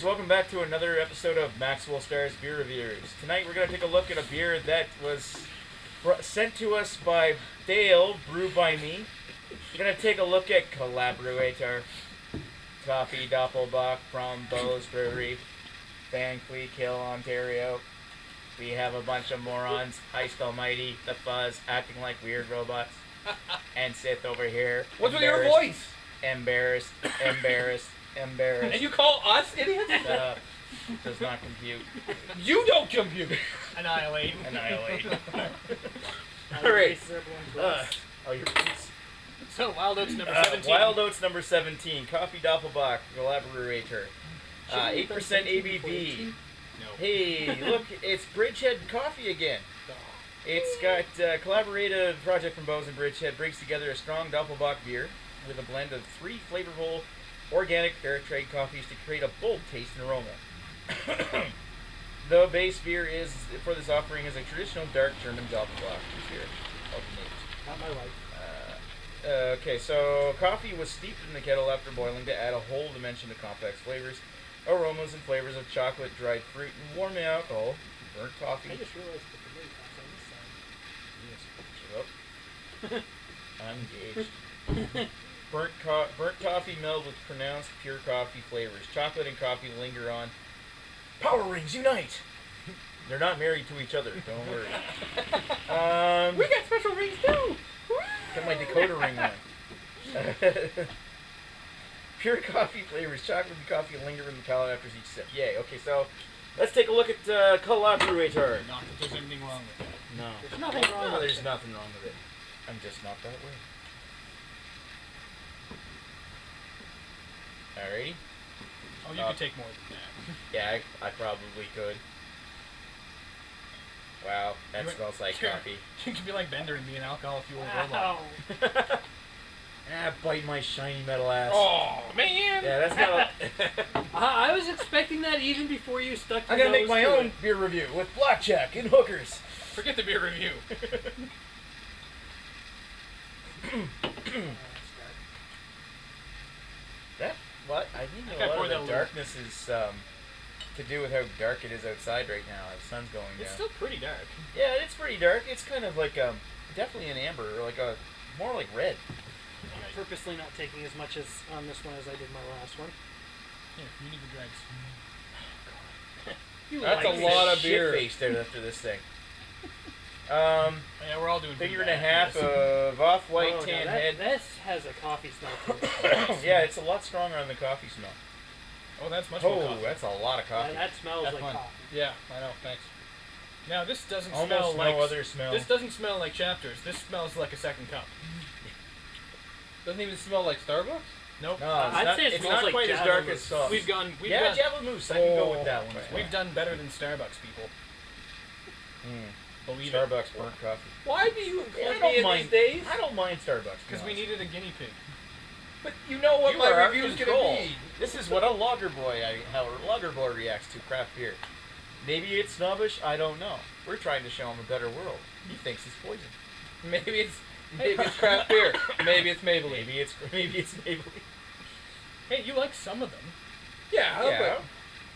viewers, welcome back to another episode of Maxwell Starr's Beer Reviews. Tonight we're going to take a look at a beer that was sent to us by Dale, brewed by me. We're going to take a look at Collabrrrewator Coffee Dopplebock from Beau's Brewery, Banquet Hill, Ontario. We have a bunch of morons, Heist Almighty, The Fuzz, acting like weird robots, and Sith over here. What's with your voice? Embarrassed. And you call us idiots? Shut up. Does not compute. You don't compute. Annihilate. Alright. Your So, Wild Oats number 17. Wild Oats number 17. Coffee Doppelbock, Collabrrrrewator. 8% ABV. No. Hey, look, it's Bridgehead Coffee again. It's got a collaborative project from Beau's and Bridgehead brings together a strong Doppelbock beer with a blend of 3 flavorful organic fair trade coffees to create a bold taste and aroma. The base beer for this offering is a traditional dark German Doppelbock. Not my wife. Okay, so coffee was steeped in the kettle after boiling to add a whole dimension to complex flavors, aromas, and flavors of chocolate, dried fruit, and warm alcohol. Burnt coffee. I just realized that the lid Yes, pass on this side. I'm engaged. Burnt coffee meld with pronounced pure coffee flavors. Chocolate and coffee linger on. Power rings unite! They're not married to each other, don't worry. We got special rings too! Got my decoder ring on. Pure coffee flavors. Chocolate and coffee linger in the palate after each sip. Yay. Okay, so let's take a look at Collabrrrrewator. Not that there's anything wrong with that. No. There's nothing wrong with There's it. nothing wrong with it. I'm just not that way. Alrighty. Oh, you could take more than that. Yeah, I probably could. Wow, that smells like coffee. You could be like Bender and be an alcohol-fueled Wow. robot. Bite my shiny metal ass. Oh, man! Yeah, that's not. I was expecting that even before you stuck your I'm gonna make nose my to own it. beer review with blackjack and hookers. Forget the beer review. That what? I think I a lot poured of that the a little. darkness is to do with how dark it is outside right now. The sun's going down. It's still pretty dark. Yeah, it's pretty dark. It's kind of like definitely an amber, or like a more like red. Purposely not taking as much as on this one as I did my last one. Here, you need the dregs. You That's like a lot of Shit beer. faced out after this thing. Yeah, we're all doing Figure pretty and a bad half after this. of off-white Oh, tan no, head. This has a coffee smell to it. Yeah, it's a lot stronger on the coffee smell. Oh, that's much more Oh, coffee. that's a lot of coffee. That smells That's like fine. coffee. Yeah, I know, thanks. Now, this doesn't Almost smell no like... other smell. This doesn't smell like chapters. This smells like a second cup. Doesn't even smell like Starbucks? Nope. No, I'd not, say it it's smells not like quite as Java dark Mousse. as sauce. We've done Java Mousse. I can go with that one. we've done better than Starbucks, people. Believe it. Starbucks burnt coffee. Why do you include I me don't in mind. these days? I don't mind Starbucks Because we needed a guinea pig. But you know what You my are review's control. gonna be. This is what a lager boy, how a lager boy reacts to craft beer. Maybe it's snobbish. I don't know. We're trying to show him a better world. He thinks it's poison. Maybe it's craft beer. Maybe it's Maybelline. Maybe it's Maybelline. Hey, you like some of them. Yeah, Yeah.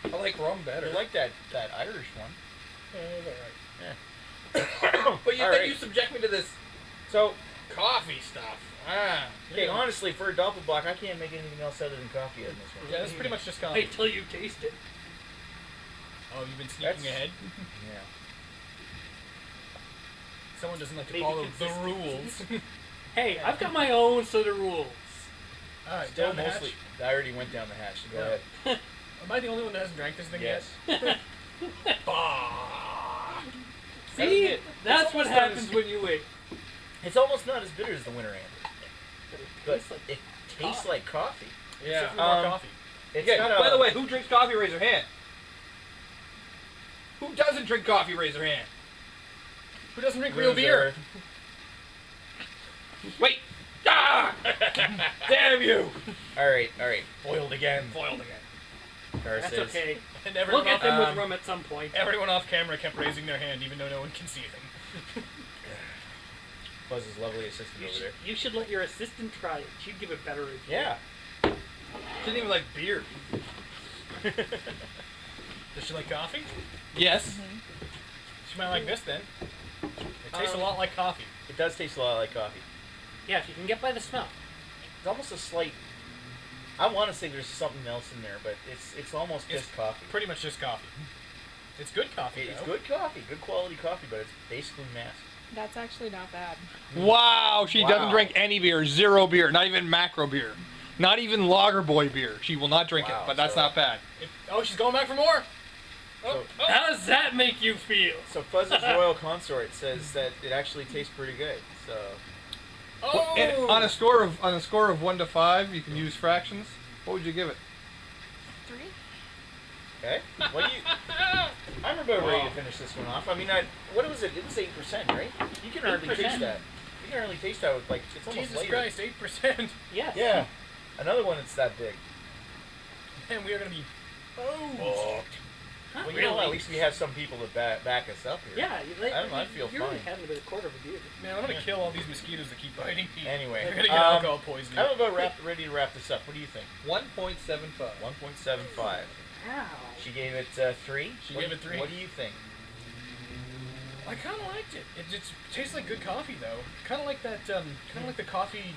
but I like rum better. I like that Irish one. But All then right. you subject me to this So, coffee stuff. okay, honestly, for a Doppelbock, I can't make anything else other than coffee out of this one. Yeah, that's pretty much just coffee. Wait till you taste it. Oh, you've been sneaking ahead? Yeah. Someone doesn't like to Maybe follow the consistency. rules. Hey, I've got my own set of rules. Alright, Still down the mostly. hatch. I already went down the hatch. So go Yeah. ahead. Am I the only one that hasn't drank this thing Yes. yet? Bah! See? it. That's It's what almost not happens as- when you wait. It's almost not as bitter as the winter amber, but tastes like it tastes like coffee. Except Yeah. for more coffee. It's Okay, got a, by the way, who drinks coffee? Raise your hand. Who doesn't drink coffee? Raise your hand. Who doesn't drink real beer? Wait. Ah! Damn you! All right. Foiled again. Foiled again. Curses. That's okay. And We'll everyone, get off, them with rum at some point. everyone off camera kept raising their hand even though no one can see them. Buzz's lovely assistant over there. You should let your assistant try it. She'd give it better review. Yeah. She didn't even like beer. Does she like coffee? Yes. She might like this then. It tastes a lot like coffee. It does taste a lot like coffee. Yeah, if you can get by the smell. It's almost a slight. I want to say there's something else in there, but it's almost just coffee. Pretty much just coffee. It's good coffee, It's though. good coffee, good quality coffee, but it's basically mass. That's actually not bad. Wow, she Wow. doesn't drink any beer. Zero beer. Not even macro beer. Not even Lager Boy beer. She will not drink Wow, it, but that's so- not bad. Oh, she's going back for more. So, How does that make you feel? so Fuzz's Royal Consort says that it actually tastes pretty good. So Oh! And on a score of 1 to 5, you can use fractions. What would you give it? 3? okay, what do you? I'm about ready to finish this one off. I mean, what was it? It was 8%, right? You can hardly 8%. taste that. You can hardly taste that with it's almost Jesus later. Christ, 8%. Yes. Yeah, another one that's that big. And we are going to be... Oh. Huh? Well, you know, at least we have some people to back us up here. Yeah, I don't know, I feel you're only fine. having about a quarter of a beer. Man, I'm going to kill all these mosquitoes that keep biting me. Anyway, They're going to get alcohol poisoning. I'm about ready to wrap this up. What do you think? 1.75. 1.75. Ow. She gave it 3. She gave it 3. What do you think? I kind of liked it. It just tastes like good coffee, though. Kind of like that, kind of like the coffee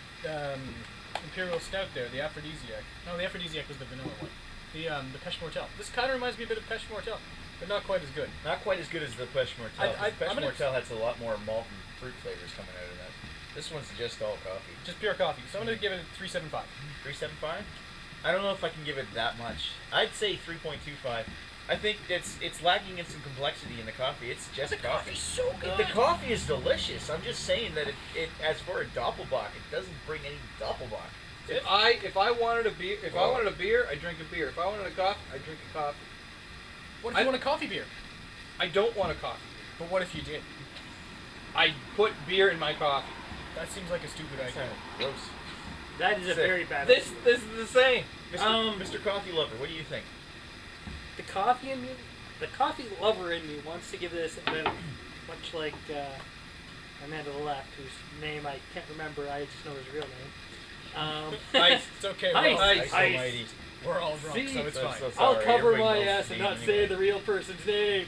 Imperial Stout there, the Aphrodisiac. No, the Aphrodisiac was the vanilla one. The Pêche Mortel. This kind of reminds me a bit of Pêche Mortel, but not quite as good. Not quite as good as the Pêche Mortel. I'm Pêche gonna- Mortel has a lot more malt and fruit flavors coming out of that. This one's just all coffee. Just pure coffee. So I'm going to give it a 3.75. 3.75? I don't know if I can give it that much. I'd say 3.25. I think it's lacking in some complexity in the coffee. It's just coffee. coffee's so good. The coffee is delicious. I'm just saying that it as for a Dopplebock, it doesn't bring any Dopplebock. If I wanted a beer, I drink a beer. If I wanted a coffee, I drink a coffee. What if you want a coffee beer? I don't want a coffee. But what if you did? I put beer in my coffee. That seems like a stupid That's idea. gross. That is a Sick. very bad This idea. is the same. Mr. Coffee Lover, what do you think? The coffee in me, the coffee lover in me wants to give this a bit, much like my man to the left, whose name I can't remember. I just know his real name. Ice. It's okay. Ice. We're all, Ice Ice. Almighty. we're all drunk, See? so it's So- fine. so I'll sorry, cover everybody my knows ass the and name not anyway. say the real person's name.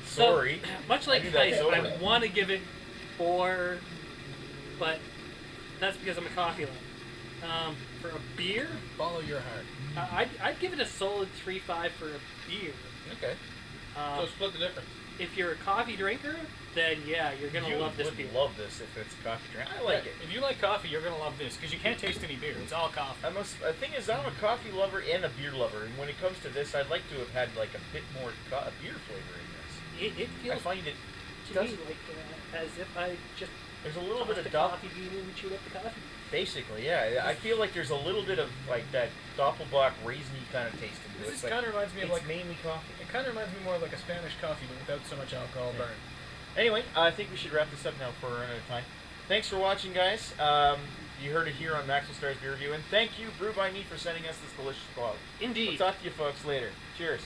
Sorry. Much I like knew that Ice, sober. I want to give it 4, but that's because I'm a coffee lover. For a beer, Follow your heart. I'd give it a solid 3.5 for a beer. Okay. So split the difference. If you're a coffee drinker, then yeah, you're gonna You love this would beer. love this if it's a coffee drink. I like it. If you like coffee, you're gonna love this because you can't taste any beer. It's all coffee. The thing is, I'm a coffee lover and a beer lover, and when it comes to this, I'd like to have had like a bit more beer flavor in this. It I feels find it to does me like as if I just there's a little bit tossed of the coffee bean and chewed up the coffee. basically, yeah. I feel like there's a little bit of like that Doppelbock raisiny kind of taste into it. This but kind of reminds me of it's like mainly coffee. it kind of reminds me more of like a Spanish coffee, but without so much alcohol Yeah. burn. Anyway, I think we should wrap this up now for we're running out of time. Thanks for watching, guys. You heard it here on Maxwell Starr's Beer Review, and thank you, Brew by Me, for sending us this delicious quality. Indeed. We'll talk to you folks later. Cheers.